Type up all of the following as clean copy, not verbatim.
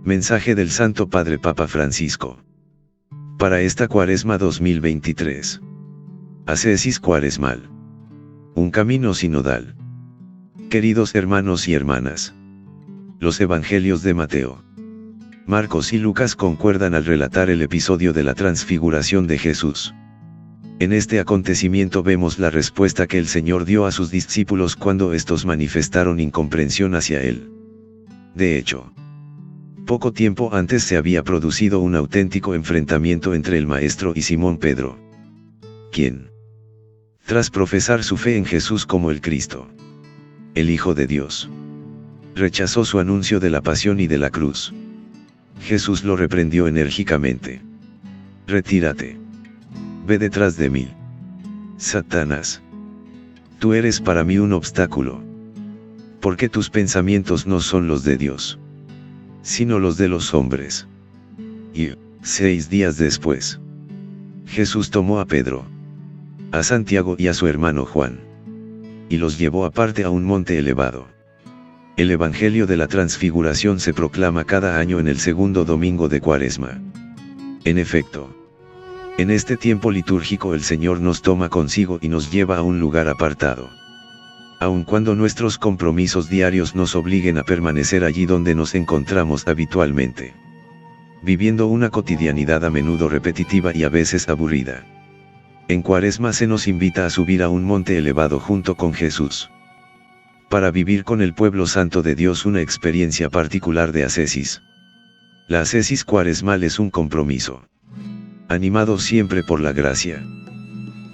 Mensaje del Santo Padre Papa Francisco. Para esta Cuaresma 2023. Ascesis cuaresmal. Un camino sinodal. Queridos hermanos y hermanas. Los Evangelios de Mateo, Marcos y Lucas concuerdan al relatar el episodio de la transfiguración de Jesús. En este acontecimiento vemos la respuesta que el Señor dio a sus discípulos cuando estos manifestaron incomprensión hacia Él. De hecho, poco tiempo antes se había producido un auténtico enfrentamiento entre el Maestro y Simón Pedro, quien, tras profesar su fe en Jesús como el Cristo, el Hijo de Dios, rechazó su anuncio de la pasión y de la cruz. Jesús lo reprendió enérgicamente. «Retírate. Ve detrás de mí. Satanás. Tú eres para mí un obstáculo. Porque tus pensamientos no son los de Dios, sino los de los hombres». Y, 6 días después, Jesús tomó a Pedro, a Santiago y a su hermano Juan, y los llevó aparte a un monte elevado. El Evangelio de la Transfiguración se proclama cada año en el segundo domingo de Cuaresma. En efecto, en este tiempo litúrgico el Señor nos toma consigo y nos lleva a un lugar apartado. Aun cuando nuestros compromisos diarios nos obliguen a permanecer allí donde nos encontramos habitualmente, viviendo una cotidianidad a menudo repetitiva y a veces aburrida. En Cuaresma se nos invita a subir a un monte elevado junto con Jesús, para vivir con el pueblo santo de Dios una experiencia particular de ascesis. La ascesis cuaresmal es un compromiso, animado siempre por la gracia,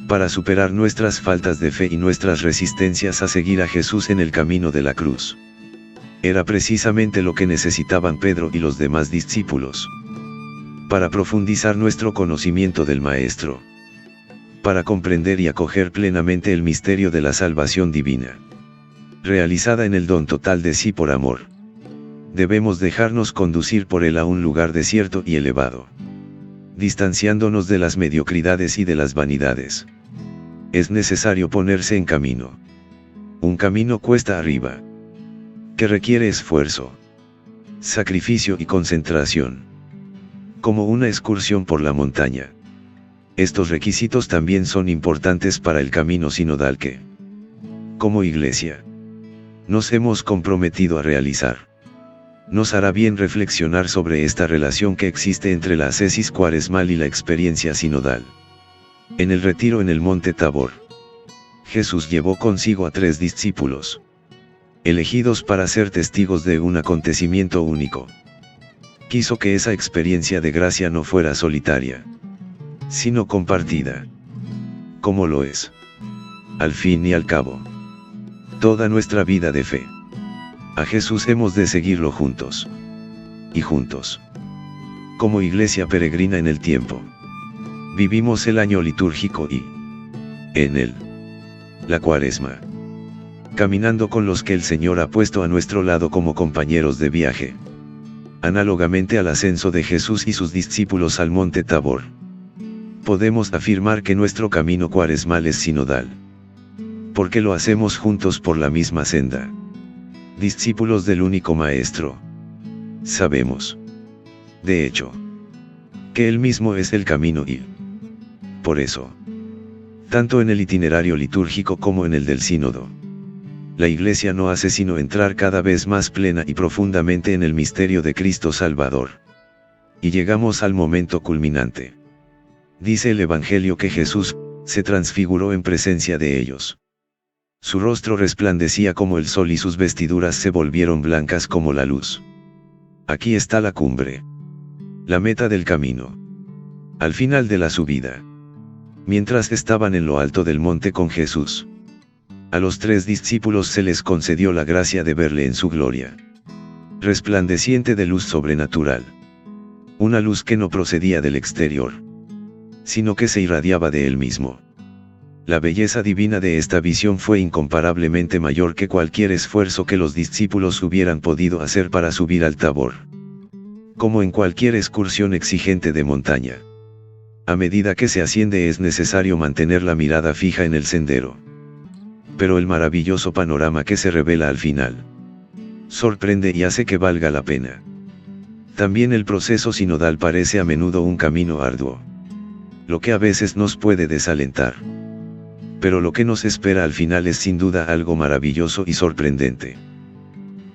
para superar nuestras faltas de fe y nuestras resistencias a seguir a Jesús en el camino de la cruz. Era precisamente lo que necesitaban Pedro y los demás discípulos, para profundizar nuestro conocimiento del Maestro, para comprender y acoger plenamente el misterio de la salvación divina, realizada en el don total de sí por amor. Debemos dejarnos conducir por él a un lugar desierto y elevado, distanciándonos de las mediocridades y de las vanidades. Es necesario ponerse en camino. Un camino cuesta arriba, que requiere esfuerzo, sacrificio y concentración, como una excursión por la montaña. Estos requisitos también son importantes para el camino sinodal que, como Iglesia, nos hemos comprometido a realizar. Nos hará bien reflexionar sobre esta relación que existe entre la ascesis cuaresmal y la experiencia sinodal. En el retiro en el monte Tabor, Jesús llevó consigo a 3 discípulos, elegidos para ser testigos de un acontecimiento único. Quiso que esa experiencia de gracia no fuera solitaria, sino compartida, como lo es, al fin y al cabo, toda nuestra vida de fe. A Jesús hemos de seguirlo juntos, y juntos, como Iglesia peregrina en el tiempo, vivimos el año litúrgico y, en él, la Cuaresma, caminando con los que el Señor ha puesto a nuestro lado como compañeros de viaje, análogamente al ascenso de Jesús y sus discípulos al monte Tabor. Podemos afirmar que nuestro camino cuaresmal es sinodal, porque lo hacemos juntos por la misma senda, discípulos del único Maestro. Sabemos, de hecho, que Él mismo es el camino y, por eso, tanto en el itinerario litúrgico como en el del sínodo, la Iglesia no hace sino entrar cada vez más plena y profundamente en el misterio de Cristo Salvador. Y llegamos al momento culminante. Dice el Evangelio que Jesús se transfiguró en presencia de ellos. Su rostro resplandecía como el sol y sus vestiduras se volvieron blancas como la luz. Aquí está la cumbre, la meta del camino. Al final de la subida, mientras estaban en lo alto del monte con Jesús, a los 3 discípulos se les concedió la gracia de verle en su gloria, resplandeciente de luz sobrenatural. Una luz que no procedía del exterior, sino que se irradiaba de él mismo. La belleza divina de esta visión fue incomparablemente mayor que cualquier esfuerzo que los discípulos hubieran podido hacer para subir al Tabor. Como en cualquier excursión exigente de montaña, a medida que se asciende es necesario mantener la mirada fija en el sendero. Pero el maravilloso panorama que se revela al final, sorprende y hace que valga la pena. También el proceso sinodal parece a menudo un camino arduo, lo que a veces nos puede desalentar. Pero lo que nos espera al final es sin duda algo maravilloso y sorprendente,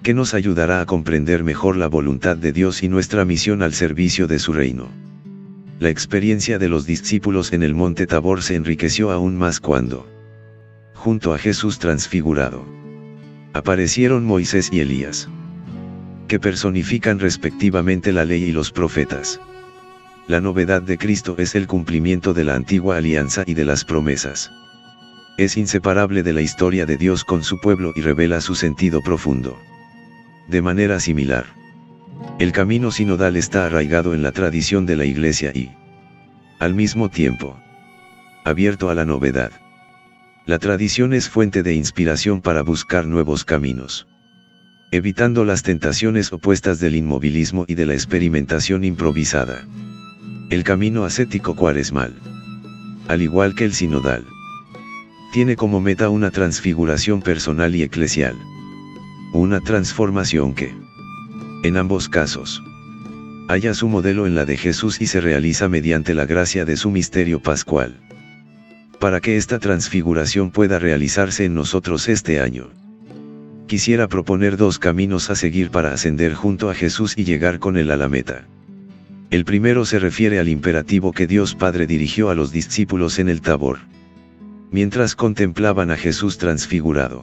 que nos ayudará a comprender mejor la voluntad de Dios y nuestra misión al servicio de su reino. La experiencia de los discípulos en el monte Tabor se enriqueció aún más cuando, junto a Jesús transfigurado, aparecieron Moisés y Elías, que personifican respectivamente la ley y los profetas. La novedad de Cristo es el cumplimiento de la antigua alianza y de las promesas. Es inseparable de la historia de Dios con su pueblo y revela su sentido profundo. De manera similar, el camino sinodal está arraigado en la tradición de la Iglesia y, al mismo tiempo, abierto a la novedad. La tradición es fuente de inspiración para buscar nuevos caminos, evitando las tentaciones opuestas del inmovilismo y de la experimentación improvisada. El camino ascético cuaresmal, al igual que el sinodal, tiene como meta una transfiguración personal y eclesial. Una transformación que, en ambos casos, halla su modelo en la de Jesús y se realiza mediante la gracia de su misterio pascual. Para que esta transfiguración pueda realizarse en nosotros este año, quisiera proponer dos caminos a seguir para ascender junto a Jesús y llegar con él a la meta. El primero se refiere al imperativo que Dios Padre dirigió a los discípulos en el Tabor, mientras contemplaban a Jesús transfigurado.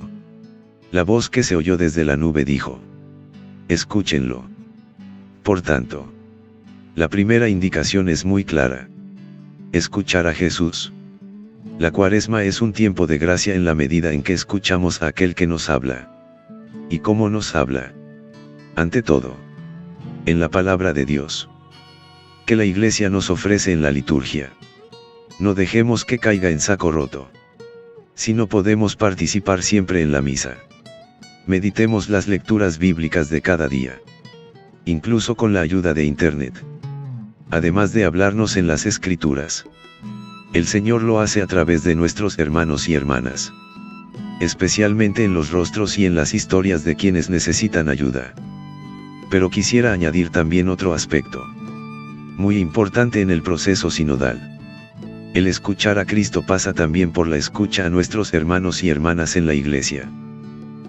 La voz que se oyó desde la nube dijo: escúchenlo. Por tanto, la primera indicación es muy clara: escuchar a Jesús. La Cuaresma es un tiempo de gracia en la medida en que escuchamos a aquel que nos habla. ¿Y cómo nos habla? Ante todo, en la palabra de Dios, que la Iglesia nos ofrece en la liturgia. No dejemos que caiga en saco roto. Si no podemos participar siempre en la misa, meditemos las lecturas bíblicas de cada día, incluso con la ayuda de Internet. Además de hablarnos en las Escrituras, el Señor lo hace a través de nuestros hermanos y hermanas, especialmente en los rostros y en las historias de quienes necesitan ayuda. Pero quisiera añadir también otro aspecto, muy importante en el proceso sinodal. El escuchar a Cristo pasa también por la escucha a nuestros hermanos y hermanas en la Iglesia.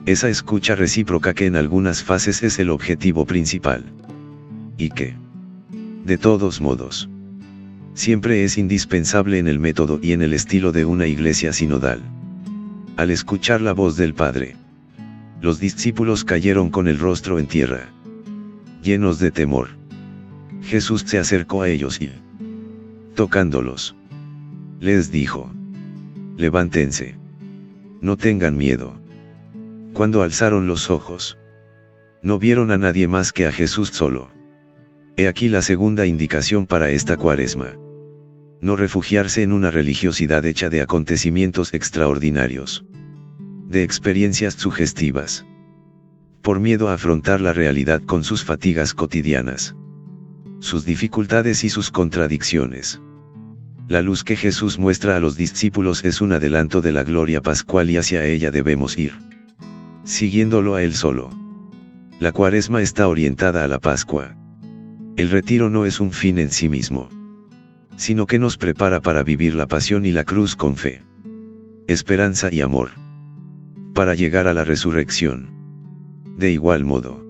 Esa escucha recíproca que en algunas fases es el objetivo principal. Y que, de todos modos, siempre es indispensable en el método y en el estilo de una Iglesia sinodal. Al escuchar la voz del Padre, los discípulos cayeron con el rostro en tierra, llenos de temor. Jesús se acercó a ellos y, tocándolos, les dijo: levántense, no tengan miedo. Cuando alzaron los ojos, no vieron a nadie más que a Jesús solo. He aquí la segunda indicación para esta Cuaresma: no refugiarse en una religiosidad hecha de acontecimientos extraordinarios, de experiencias sugestivas, por miedo a afrontar la realidad con sus fatigas cotidianas, sus dificultades y sus contradicciones. La luz que Jesús muestra a los discípulos es un adelanto de la gloria pascual y hacia ella debemos ir, siguiéndolo a él solo. La Cuaresma está orientada a la Pascua. El retiro no es un fin en sí mismo, sino que nos prepara para vivir la pasión y la cruz con fe, esperanza y amor, para llegar a la resurrección. De igual modo,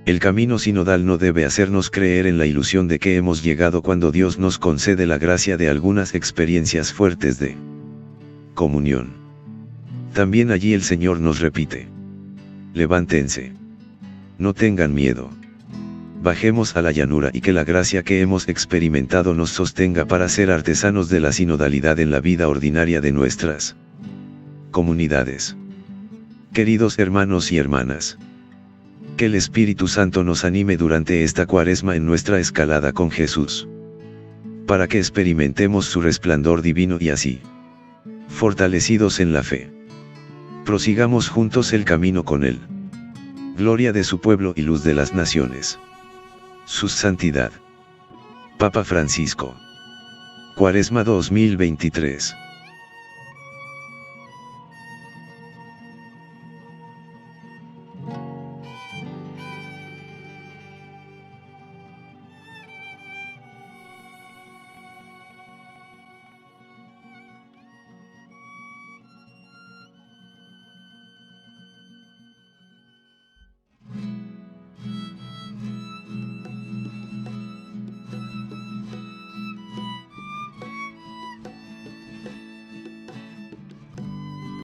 el camino sinodal no debe hacernos creer en la ilusión de que hemos llegado cuando Dios nos concede la gracia de algunas experiencias fuertes de comunión. También allí el Señor nos repite: levántense, no tengan miedo. Bajemos a la llanura y que la gracia que hemos experimentado nos sostenga para ser artesanos de la sinodalidad en la vida ordinaria de nuestras comunidades. Queridos hermanos y hermanas, que el Espíritu Santo nos anime durante esta Cuaresma en nuestra escalada con Jesús, para que experimentemos su resplandor divino y así, fortalecidos en la fe, prosigamos juntos el camino con él. Gloria de su pueblo y luz de las naciones. Su Santidad Papa Francisco. Cuaresma 2023.